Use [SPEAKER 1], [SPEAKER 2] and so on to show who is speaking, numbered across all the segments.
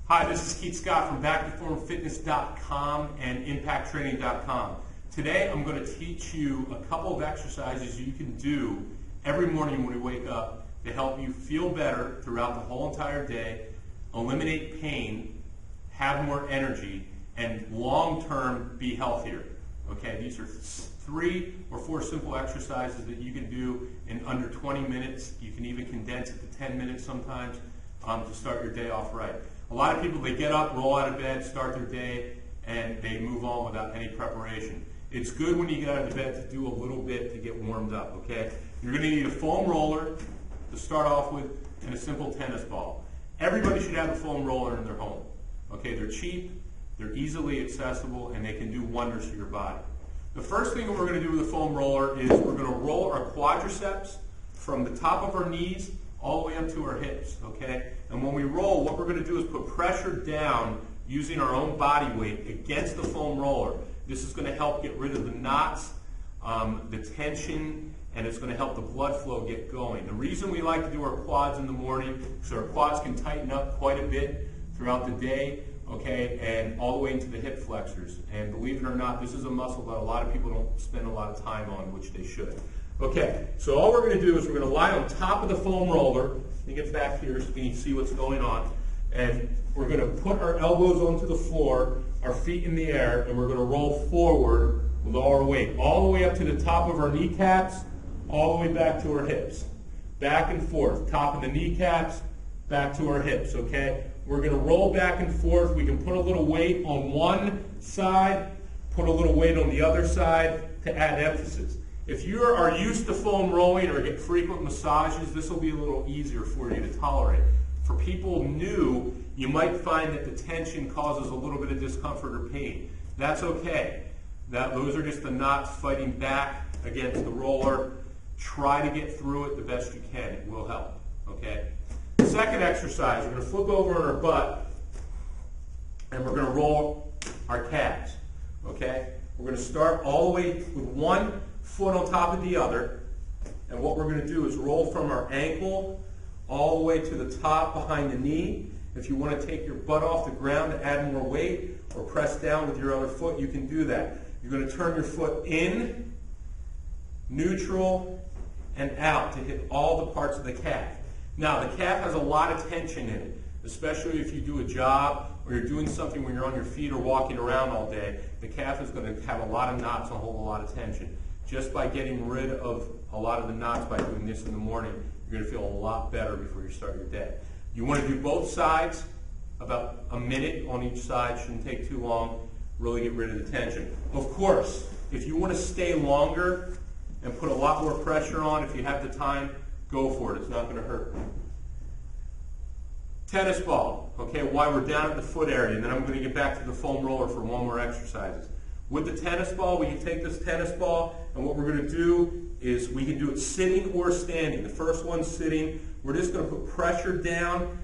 [SPEAKER 1] Hi, this is Keith Scott from BackToFormFitness.com and ImpactTraining.com. Today I'm going to teach you a couple of exercises you can do every morning when you wake up to help you feel better throughout the whole entire day, eliminate pain, have more energy, and long-term be healthier. Okay, these are 3 or 4 simple exercises that you can do in under 20 minutes. You can even condense it to 10 minutes sometimes to start your day off right. A lot of people, they get up, roll out of bed, start their day, and they move on without any preparation. It's good when you get out of bed to do a little bit to get warmed up, okay? You're going to need a foam roller to start off with and a simple tennis ball. Everybody should have a foam roller in their home. Okay, they're cheap, they're easily accessible, and they can do wonders for your body. The first thing that we're going to do with a foam roller is we're going to roll our quadriceps from the top of our knees all the way up to our hips, okay? And when we roll, what we're going to do is put pressure down using our own body weight against the foam roller. This is going to help get rid of the knots, the tension, and it's going to help the blood flow get going. The reason we like to do our quads in the morning is our quads can tighten up quite a bit throughout the day, okay, and all the way into the hip flexors. And believe it or not, this is a muscle that a lot of people don't spend a lot of time on, which they should. Okay, so all we're going to do is we're going to lie on top of the foam roller. Let me get back here so you can see what's going on. And we're going to put our elbows onto the floor, our feet in the air, and we're going to roll forward with all our weight, all the way up to the top of our kneecaps, all the way back to our hips. Back and forth, top of the kneecaps, back to our hips, okay? We're going to roll back and forth. We can put a little weight on one side, put a little weight on the other side to add emphasis. If you are used to foam rolling or get frequent massages, this will be a little easier for you to tolerate. For people new, you might find that the tension causes a little bit of discomfort or pain. That's okay. Those are just the knots fighting back against the roller. Try to get through it the best you can. It will help. Okay? Second exercise, we're going to flip over on our butt and we're going to roll our calves. Okay? We're going to start all the way with one foot on top of the other, and what we're going to do is roll from our ankle all the way to the top behind the knee. If you want to take your butt off the ground to add more weight or press down with your other foot, you can do that. You're going to turn your foot in, neutral, and out to hit all the parts of the calf. Now, the calf has a lot of tension in it, especially if you do a job or you're doing something when you're on your feet or walking around all day. The calf is going to have a lot of knots and hold a lot of tension. Just by getting rid of a lot of the knots by doing this in the morning, you're going to feel a lot better before you start your day. You want to do both sides, about a minute on each side, shouldn't take too long, really get rid of the tension. Of course, if you want to stay longer and put a lot more pressure on, if you have the time, go for it. It's not going to hurt. Tennis ball, okay, while we're down at the foot area, and then I'm going to get back to the foam roller for one more exercise. With the tennis ball, we can take this tennis ball, and what we're going to do is we can do it sitting or standing. The first one's sitting. We're just going to put pressure down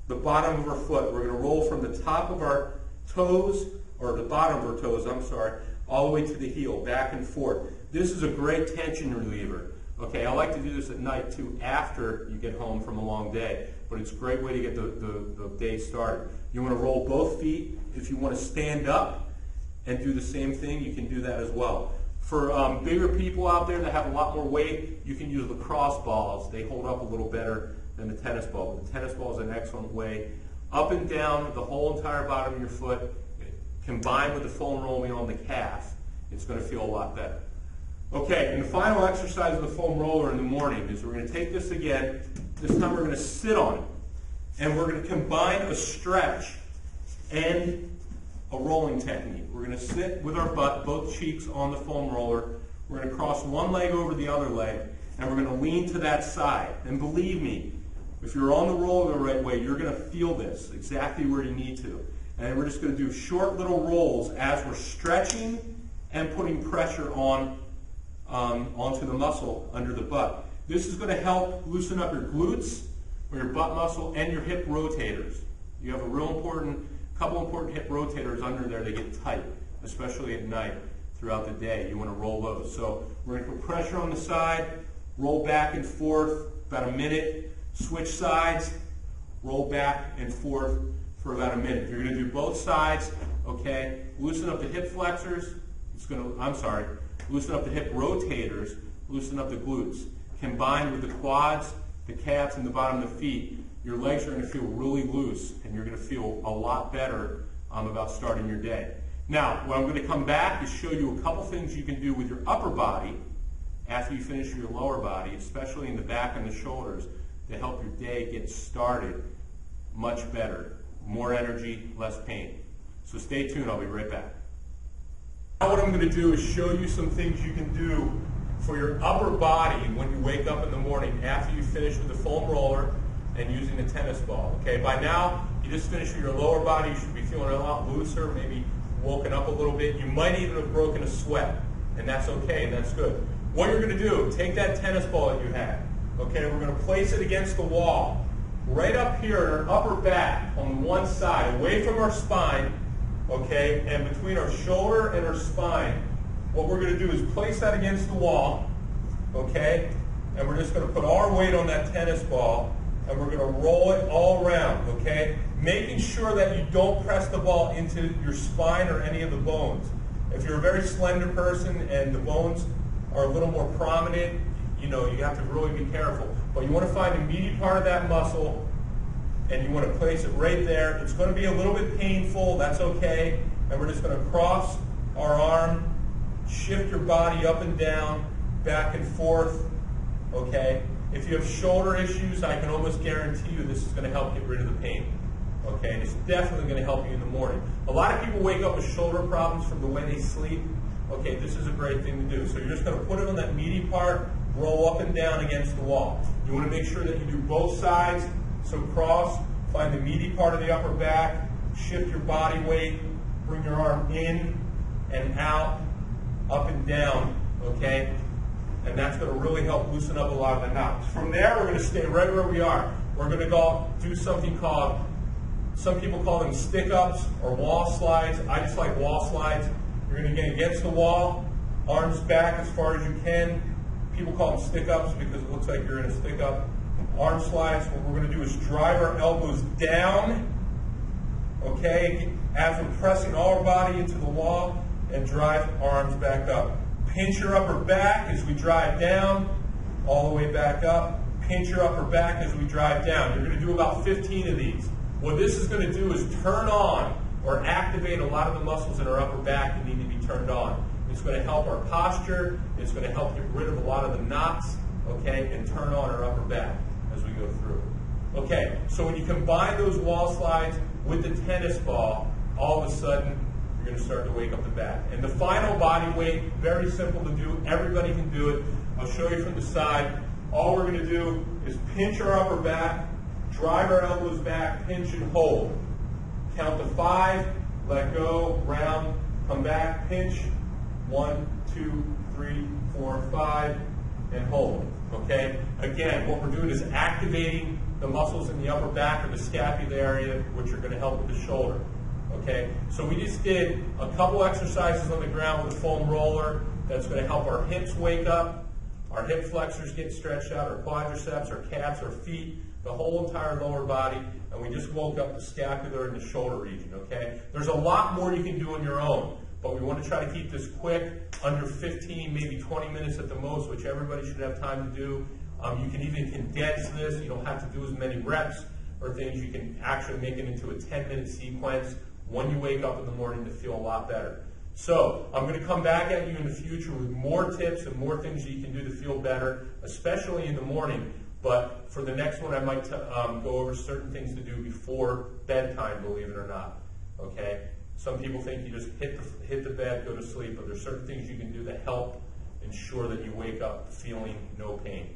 [SPEAKER 1] the bottom of our foot. We're going to roll from the top of our toes, or the bottom of our toes, I'm sorry, all the way to the heel, back and forth. This is a great tension reliever. Okay, I like to do this at night too, after you get home from a long day, but it's a great way to get the day started. You want to roll both feet. If you want to stand up and do the same thing, you can do that as well. For bigger people out there that have a lot more weight, you can use lacrosse balls. They hold up a little better than the tennis ball. But the tennis ball is an excellent way. Up and down the whole entire bottom of your foot, combined with the foam rolling on the calf, it's going to feel a lot better. Okay, and the final exercise of the foam roller in the morning is we're going to take this again. This time we're going to sit on it. And we're going to combine a stretch and a rolling technique. We're going to sit with our butt, both cheeks on the foam roller. We're going to cross one leg over the other leg, and we're going to lean to that side. And believe me, if you're on the roller the right way, you're going to feel this exactly where you need to. And then we're just going to do short little rolls as we're stretching and putting pressure on onto the muscle under the butt. This is going to help loosen up your glutes, or your butt muscle, and your hip rotators. You have a couple important hip rotators under there. They get tight, especially at night throughout the day. You want to roll those. So we're going to put pressure on the side, roll back and forth about a minute, switch sides, roll back and forth for about a minute. You're going to do both sides, okay? Loosen up the hip flexors. Loosen up the hip rotators, loosen up the glutes. Combined with the quads, the calves, and the bottom of the feet, your legs are going to feel really loose, and you're going to feel a lot better about starting your day. Now, what I'm going to come back is show you a couple things you can do with your upper body after you finish your lower body, especially in the back and the shoulders, to help your day get started much better. More energy, less pain. So stay tuned, I'll be right back. Now what I'm going to do is show you some things you can do for your upper body when you wake up in the morning after you finish with the foam roller and using the tennis ball. Okay, by now you just finished with your lower body, you should be feeling a lot looser, maybe woken up a little bit. You might even have broken a sweat, and that's okay, that's good. What you're going to do, take that tennis ball that you had, okay, we're going to place it against the wall, right up here in our upper back on one side, away from our spine, okay, and between our shoulder and our spine. What we're going to do is place that against the wall, okay, and we're just going to put our weight on that tennis ball, and we're going to roll it all around, okay, making sure that you don't press the ball into your spine or any of the bones. If you're a very slender person and the bones are a little more prominent, you know, you have to really be careful. But you want to find the meaty part of that muscle, and you want to place it right there. It's going to be a little bit painful, that's okay, and we're just going to cross our arm, shift your body up and down, back and forth, okay? If you have shoulder issues, I can almost guarantee you this is going to help get rid of the pain, okay? And it's definitely going to help you in the morning. A lot of people wake up with shoulder problems from the way they sleep. Okay, this is a great thing to do. So you're just going to put it on that meaty part, roll up and down against the wall. You want to make sure that you do both sides. So cross, find the meaty part of the upper back, shift your body weight, bring your arm in and out, up and down, okay? And that's going to really help loosen up a lot of the knots. From there, we're going to stay right where we are. We're going to go do something called, some people call them stick-ups or wall slides. I just like wall slides. You're going to get against the wall, arms back as far as you can. People call them stick-ups because it looks like you're in a stick-up. Arm slides, what we're going to do is drive our elbows down, okay, as we're pressing our body into the wall, and drive our arms back up. Pinch your upper back as we drive down, all the way back up. Pinch your upper back as we drive down. You're going to do about 15 of these. What this is going to do is turn on or activate a lot of the muscles in our upper back that need to be turned on. It's going to help our posture. It's going to help get rid of a lot of the knots, okay, and turn on our upper back as we go through. Okay, so when you combine those wall slides with the tennis ball, all of a sudden, you're going to start to wake up the back. And the final body weight, very simple to do. Everybody can do it. I'll show you from the side. All we're going to do is pinch our upper back, drive our elbows back, pinch and hold. Count to 5, let go, round, come back, pinch. 1, 2, 3, 4, 5, and hold. Okay? Again, what we're doing is activating the muscles in the upper back or the scapular area, which are going to help with the shoulder. Okay? So we just did a couple exercises on the ground with a foam roller that's going to help our hips wake up, our hip flexors get stretched out, our quadriceps, our calves, our feet, the whole entire lower body, and we just woke up the scapular and the shoulder region. Okay? There's a lot more you can do on your own. But we want to try to keep this quick, under 15, maybe 20 minutes at the most, which everybody should have time to do. You can even condense this. You don't have to do as many reps or things. You can actually make it into a 10-minute sequence when you wake up in the morning to feel a lot better. So I'm going to come back at you in the future with more tips and more things that you can do to feel better, especially in the morning. But for the next one, I might go over certain things to do before bedtime, believe it or not. Okay? Some people think you just hit the bed, go to sleep, but there's certain things you can do to help ensure that you wake up feeling no pain.